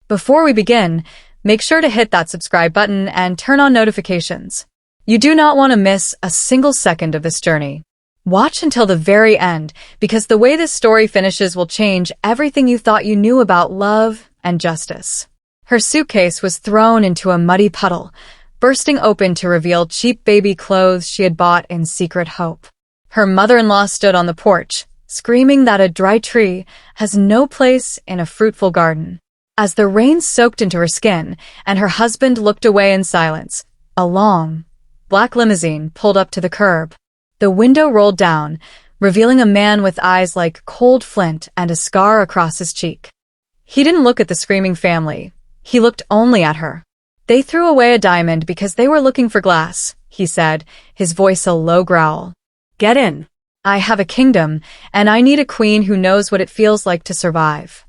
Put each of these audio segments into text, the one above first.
Before we begin, make sure to hit that subscribe button and turn on notifications. You do not want to miss a single second of this journey. Watch until the very end, because the way this story finishes will change everything you thought you knew about love and justice. Her suitcase was thrown into a muddy puddle, bursting open to reveal cheap baby clothes she had bought in secret hope. Her mother-in-law stood on the porch, screaming that a dry tree has no place in a fruitful garden. As the rain soaked into her skin and her husband looked away in silence, a long, black limousine pulled up to the curb. The window rolled down, revealing a man with eyes like cold flint and a scar across his cheek. He didn't look at the screaming family. He looked only at her. "They threw away a diamond because they were looking for glass," he said, his voice a low growl. "Get in. I have a kingdom, and I need a queen who knows what it feels like to survive."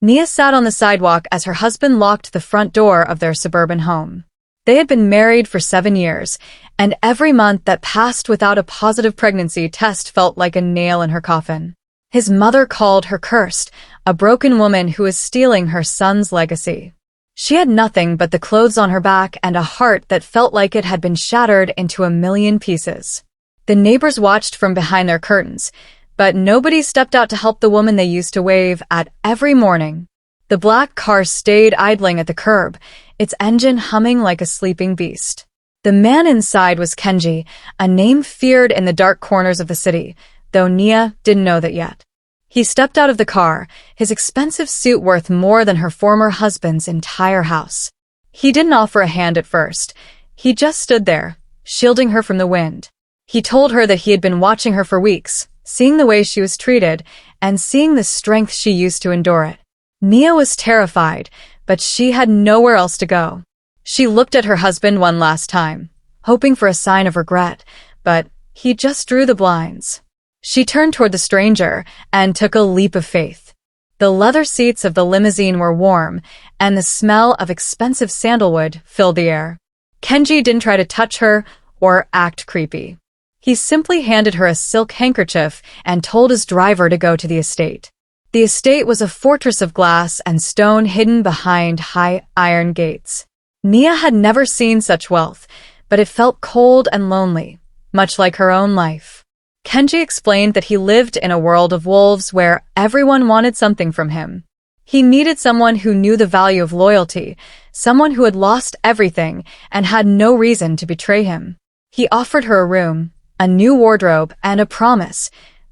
Nia sat on the sidewalk as her husband locked the front door of their suburban home. They had been married for 7 years, and every month that passed without a positive pregnancy test felt like a nail in her coffin. His mother called her cursed, a broken woman who was stealing her son's legacy. She had nothing but the clothes on her back and a heart that felt like it had been shattered into a million pieces. The neighbors watched from behind their curtains, but nobody stepped out to help the woman they used to wave at every morning. The black car stayed idling at the curb, its engine humming like a sleeping beast. The man inside was Kenji, a name feared in the dark corners of the city, though Nia didn't know that yet. He stepped out of the car, his expensive suit worth more than her former husband's entire house. He didn't offer a hand at first. He just stood there, shielding her from the wind. He told her that he had been watching her for weeks, seeing the way she was treated, and seeing the strength she used to endure it. Nia was terrified, but she had nowhere else to go. She looked at her husband one last time, hoping for a sign of regret, but he just drew the blinds. She turned toward the stranger and took a leap of faith. The leather seats of the limousine were warm, and the smell of expensive sandalwood filled the air. Kenji didn't try to touch her or act creepy. He simply handed her a silk handkerchief and told his driver to go to the estate. The estate was a fortress of glass and stone hidden behind high iron gates. Nia had never seen such wealth, but it felt cold and lonely, much like her own life. Kenji explained that he lived in a world of wolves where everyone wanted something from him. He needed someone who knew the value of loyalty, someone who had lost everything and had no reason to betray him. He offered her a room, a new wardrobe, and a promise.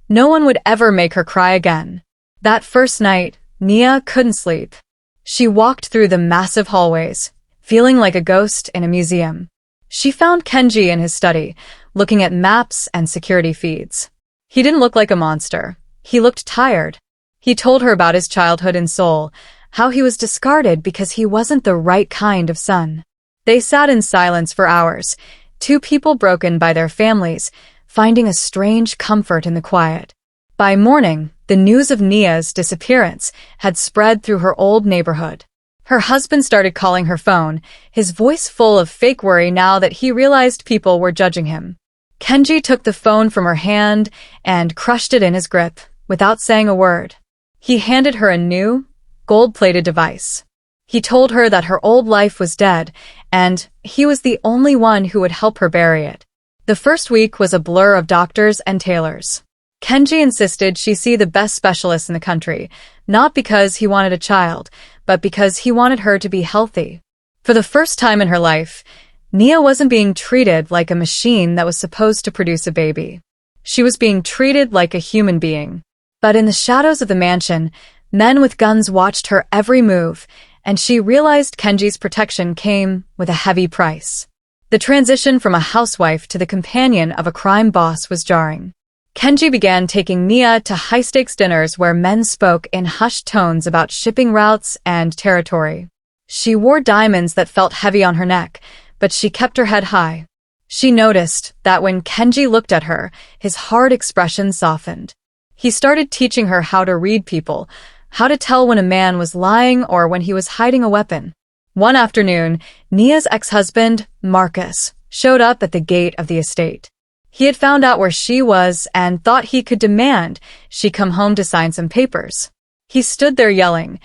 No one would ever make her cry again. That first night, Nia couldn't sleep. She walked through the massive hallways, feeling like a ghost in a museum. She found Kenji in his study, looking at maps and security feeds. He didn't look like a monster. He looked tired. He told her about his childhood in Seoul, how he was discarded because he wasn't the right kind of son. They sat in silence for hours, two people broken by their families, finding a strange comfort in the quiet. By morning, the news of Nia's disappearance had spread through her old neighborhood. Her husband started calling her phone, his voice full of fake worry now that he realized people were judging him. Kenji took the phone from her hand and crushed it in his grip, without saying a word. He handed her a new, gold-plated device. He told her that her old life was dead, and he was the only one who would help her bury it. The first week was a blur of doctors and tailors. Kenji insisted she see the best specialists in the country, not because he wanted a child, but because he wanted her to be healthy. For the first time in her life, Nia wasn't being treated like a machine that was supposed to produce a baby. She was being treated like a human being. But in the shadows of the mansion, men with guns watched her every move, and she realized Kenji's protection came with a heavy price. The transition from a housewife to the companion of a crime boss was jarring. Kenji began taking Nia to high-stakes dinners where men spoke in hushed tones about shipping routes and territory. She wore diamonds that felt heavy on her neck, but she kept her head high. She noticed that when Kenji looked at her, his hard expression softened. He started teaching her how to read people, how to tell when a man was lying or when he was hiding a weapon. One afternoon, Nia's ex-husband, Marcus, showed up at the gate of the estate. He had found out where she was and thought he could demand she come home to sign some papers. He stood there yelling,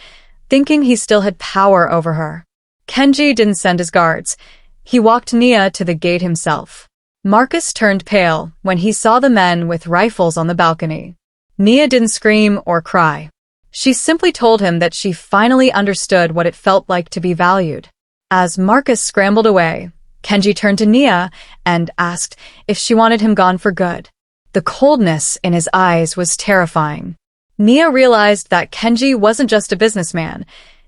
thinking he still had power over her. Kenji didn't send his guards. He walked Nia to the gate himself. Marcus turned pale when he saw the men with rifles on the balcony. Nia didn't scream or cry. She simply told him that she finally understood what it felt like to be valued. As Marcus scrambled away, Kenji turned to Nia and asked if she wanted him gone for good. The coldness in his eyes was terrifying. Nia realized that Kenji wasn't just a businessman.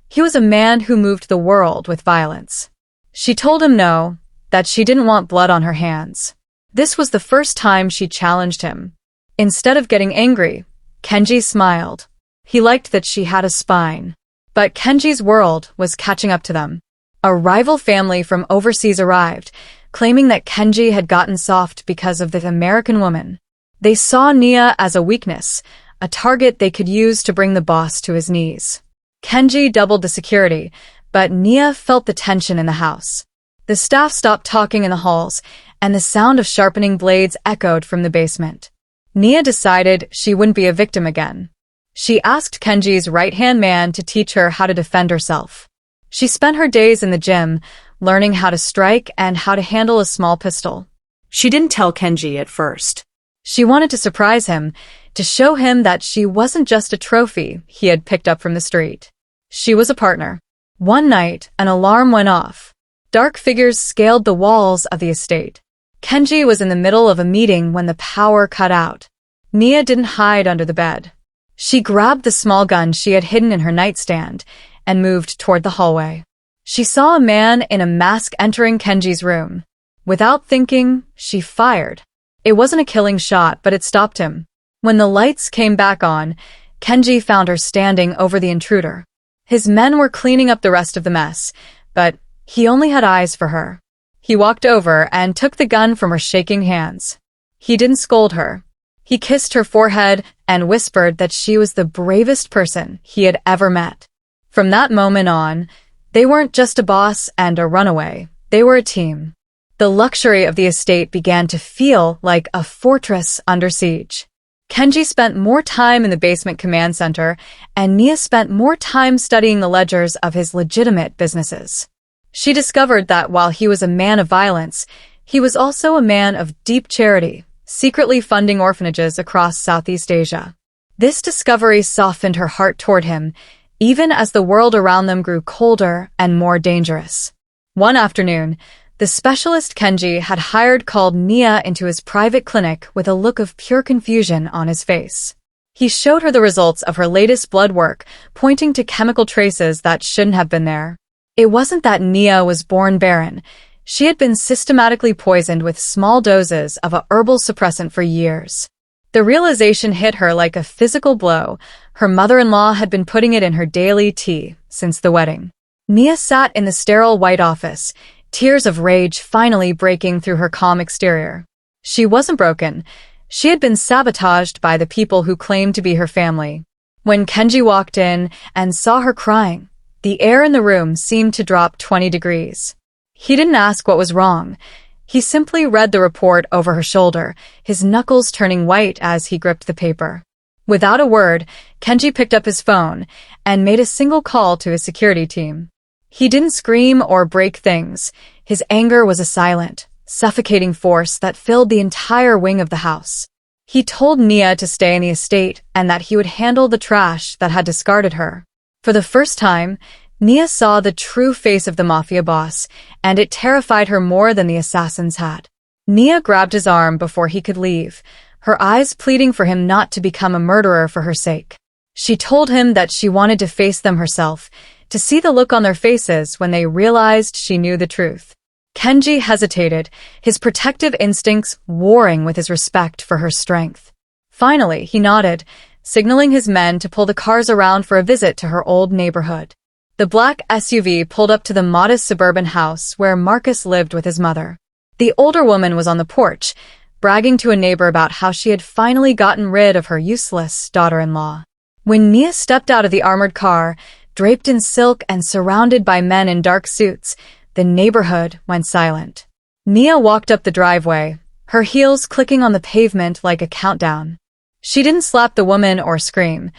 He was a man who moved the world with violence. She told him no, that she didn't want blood on her hands. This was the first time she challenged him. Instead of getting angry, Kenji smiled. He liked that she had a spine. But Kenji's world was catching up to them. A rival family from overseas arrived, claiming that Kenji had gotten soft because of the American woman. They saw Nia as a weakness, a target they could use to bring the boss to his knees. Kenji doubled the security, but Nia felt the tension in the house. The staff stopped talking in the halls, and the sound of sharpening blades echoed from the basement. Nia decided she wouldn't be a victim again. She asked Kenji's right-hand man to teach her how to defend herself. She spent her days in the gym, learning how to strike and how to handle a small pistol. She didn't tell Kenji at first. She wanted to surprise him, to show him that she wasn't just a trophy he had picked up from the street. She was a partner. One night, an alarm went off. Dark figures scaled the walls of the estate. Kenji was in the middle of a meeting when the power cut out. Nia didn't hide under the bed. She grabbed the small gun she had hidden in her nightstand and moved toward the hallway. She saw a man in a mask entering Kenji's room. Without thinking, she fired. It wasn't a killing shot, but it stopped him. When the lights came back on, Kenji found her standing over the intruder. His men were cleaning up the rest of the mess, but he only had eyes for her. He walked over and took the gun from her shaking hands. He didn't scold her. He kissed her forehead and whispered that she was the bravest person he had ever met. From that moment on, they weren't just a boss and a runaway. They were a team. The luxury of the estate began to feel like a fortress under siege. Kenji spent more time in the basement command center, and Nia spent more time studying the ledgers of his legitimate businesses. She discovered that while he was a man of violence, he was also a man of deep charity, secretly funding orphanages across Southeast Asia. This discovery softened her heart toward him, even as the world around them grew colder and more dangerous. One afternoon, the specialist Kenji had hired called Nia into his private clinic with a look of pure confusion on his face. He showed her the results of her latest blood work, pointing to chemical traces that shouldn't have been there. It wasn't that Nia was born barren. She had been systematically poisoned with small doses of a herbal suppressant for years. The realization hit her like a physical blow. Her mother-in-law had been putting it in her daily tea since the wedding. Nia sat in the sterile white office, tears of rage finally breaking through her calm exterior. She wasn't broken. She had been sabotaged by the people who claimed to be her family. When Kenji walked in and saw her crying, the air in the room seemed to drop 20 degrees. He didn't ask what was wrong. He simply read the report over her shoulder, his knuckles turning white as he gripped the paper. Without a word, Kenji picked up his phone and made a single call to his security team. He didn't scream or break things. His anger was a silent, suffocating force that filled the entire wing of the house. He told Nia to stay in the estate and that he would handle the trash that had discarded her. For the first time, Nia saw the true face of the mafia boss, and it terrified her more than the assassins had. Nia grabbed his arm before he could leave, her eyes pleading for him not to become a murderer for her sake. She told him that she wanted to face them herself, to see the look on their faces when they realized she knew the truth. Kenji hesitated, his protective instincts warring with his respect for her strength. Finally, he nodded, signaling his men to pull the cars around for a visit to her old neighborhood. The black SUV pulled up to the modest suburban house where Marcus lived with his mother. The older woman was on the porch, bragging to a neighbor about how she had finally gotten rid of her useless daughter-in-law. When Nia stepped out of the armored car, draped in silk and surrounded by men in dark suits, the neighborhood went silent. Nia walked up the driveway, her heels clicking on the pavement like a countdown. She didn't slap the woman or scream.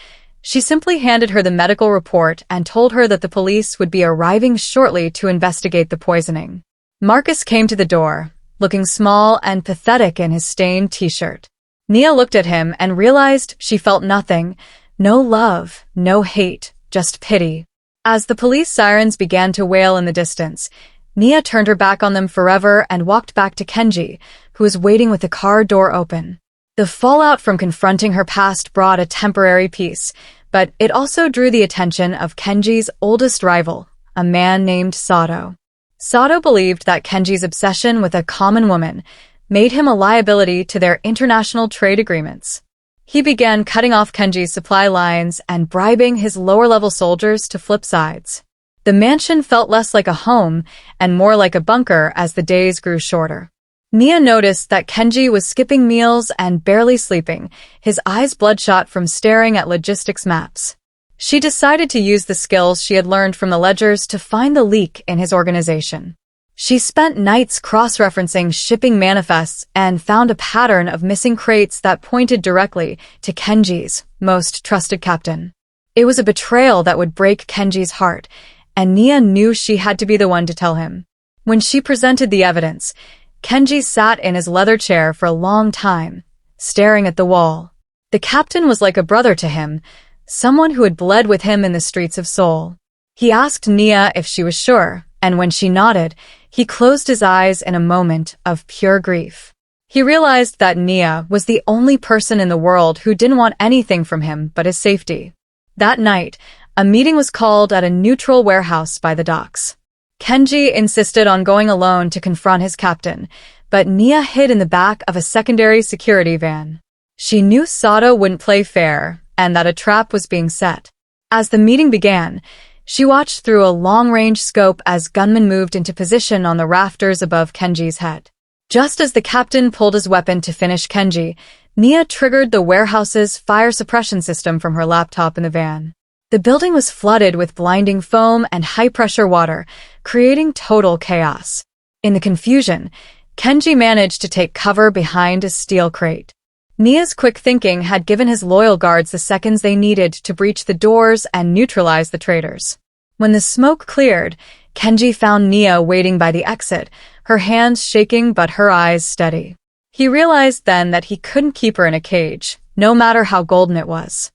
She simply handed her the medical report and told her that the police would be arriving shortly to investigate the poisoning. Marcus came to the door, looking small and pathetic in his stained t-shirt. Nia looked at him and realized she felt nothing. No love, no hate, just pity. As the police sirens began to wail in the distance, Nia turned her back on them forever and walked back to Kenji, who was waiting with the car door open. The fallout from confronting her past brought a temporary peace, but it also drew the attention of Kenji's oldest rival, a man named Sato. Sato believed that Kenji's obsession with a common woman made him a liability to their international trade agreements. He began cutting off Kenji's supply lines and bribing his lower-level soldiers to flip sides. The mansion felt less like a home and more like a bunker as the days grew shorter. Nia noticed that Kenji was skipping meals and barely sleeping, his eyes bloodshot from staring at logistics maps. She decided to use the skills she had learned from the ledgers to find the leak in his organization. She spent nights cross-referencing shipping manifests and found a pattern of missing crates that pointed directly to Kenji's most trusted captain. It was a betrayal that would break Kenji's heart, and Nia knew she had to be the one to tell him. When she presented the evidence, Kenji sat in his leather chair for a long time, staring at the wall. The captain was like a brother to him, someone who had bled with him in the streets of Seoul. He asked Nia if she was sure, and when she nodded, he closed his eyes in a moment of pure grief. He realized that Nia was the only person in the world who didn't want anything from him but his safety. That night, a meeting was called at a neutral warehouse by the docks. Kenji insisted on going alone to confront his captain, but Nia hid in the back of a secondary security van. She knew Sato wouldn't play fair and that a trap was being set. As the meeting began, she watched through a long-range scope as gunmen moved into position on the rafters above Kenji's head. Just as the captain pulled his weapon to finish Kenji, Nia triggered the warehouse's fire suppression system from her laptop in the van. The building was flooded with blinding foam and high-pressure water, creating total chaos. In the confusion, Kenji managed to take cover behind a steel crate. Nia's quick thinking had given his loyal guards the seconds they needed to breach the doors and neutralize the traitors. When the smoke cleared, Kenji found Nia waiting by the exit, her hands shaking but her eyes steady. He realized then that he couldn't keep her in a cage, no matter how golden it was.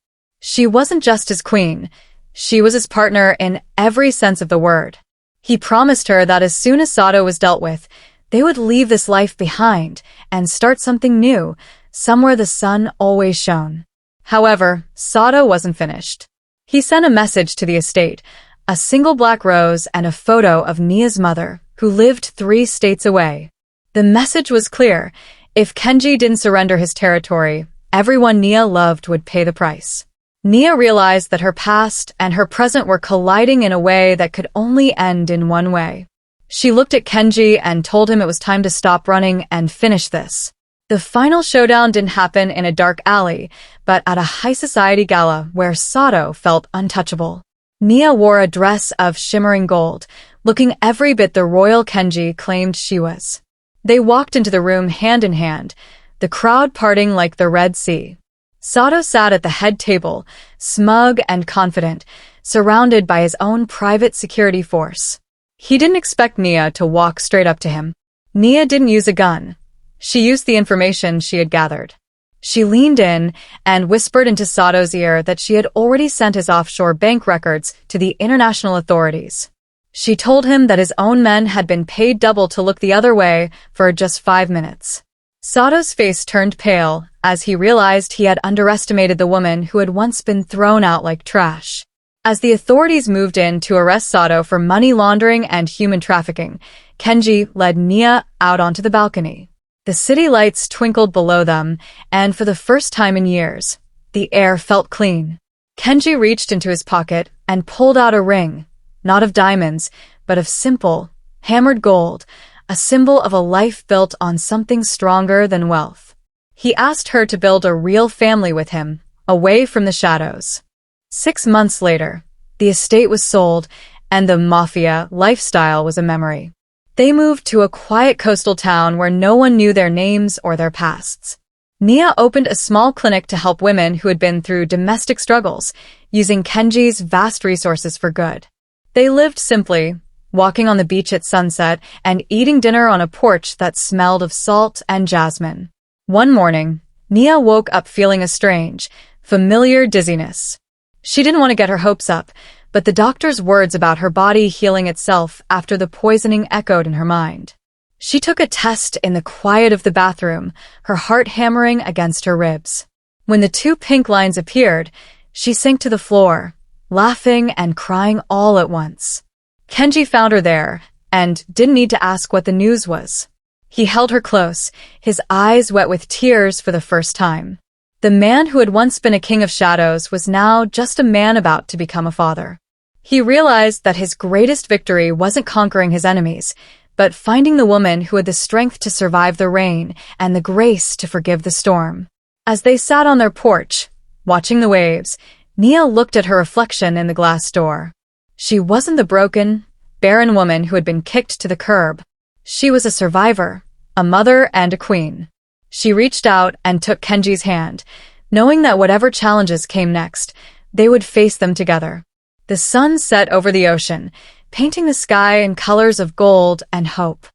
She wasn't just his queen, she was his partner in every sense of the word. He promised her that as soon as Sato was dealt with, they would leave this life behind and start something new, somewhere the sun always shone. However, Sato wasn't finished. He sent a message to the estate, a single black rose and a photo of Nia's mother, who lived 3 states away. The message was clear: if Kenji didn't surrender his territory, everyone Nia loved would pay the price. Nia realized that her past and her present were colliding in a way that could only end in one way. She looked at Kenji and told him it was time to stop running and finish this. The final showdown didn't happen in a dark alley, but at a high society gala where Sato felt untouchable. Nia wore a dress of shimmering gold, looking every bit the royal Kenji claimed she was. They walked into the room hand in hand, the crowd parting like the Red Sea. Sato sat at the head table, smug and confident, surrounded by his own private security force. He didn't expect Nia to walk straight up to him. Nia didn't use a gun. She used the information she had gathered. She leaned in and whispered into Sato's ear that she had already sent his offshore bank records to the international authorities. She told him that his own men had been paid double to look the other way for just 5 minutes. Sato's face turned pale as he realized he had underestimated the woman who had once been thrown out like trash. As the authorities moved in to arrest Sato for money laundering and human trafficking, Kenji led Nia out onto the balcony. The city lights twinkled below them, and for the first time in years, the air felt clean. Kenji reached into his pocket and pulled out a ring, not of diamonds, but of simple, hammered gold, a symbol of a life built on something stronger than wealth. He asked her to build a real family with him, away from the shadows. 6 months later, the estate was sold, and the mafia lifestyle was a memory. They moved to a quiet coastal town where no one knew their names or their pasts. Nia opened a small clinic to help women who had been through domestic struggles, using Kenji's vast resources for good. They lived simply, walking on the beach at sunset and eating dinner on a porch that smelled of salt and jasmine. One morning, Nia woke up feeling a strange, familiar dizziness. She didn't want to get her hopes up, but the doctor's words about her body healing itself after the poisoning echoed in her mind. She took a test in the quiet of the bathroom, her heart hammering against her ribs. When the two pink lines appeared, she sank to the floor, laughing and crying all at once. Kenji found her there and didn't need to ask what the news was. He held her close, his eyes wet with tears for the first time. The man who had once been a king of shadows was now just a man about to become a father. He realized that his greatest victory wasn't conquering his enemies, but finding the woman who had the strength to survive the rain and the grace to forgive the storm. As they sat on their porch, watching the waves, Nia looked at her reflection in the glass door. She wasn't the broken, barren woman who had been kicked to the curb. She was a survivor, a mother and a queen. She reached out and took Kenji's hand, knowing that whatever challenges came next, they would face them together. The sun set over the ocean, painting the sky in colors of gold and hope.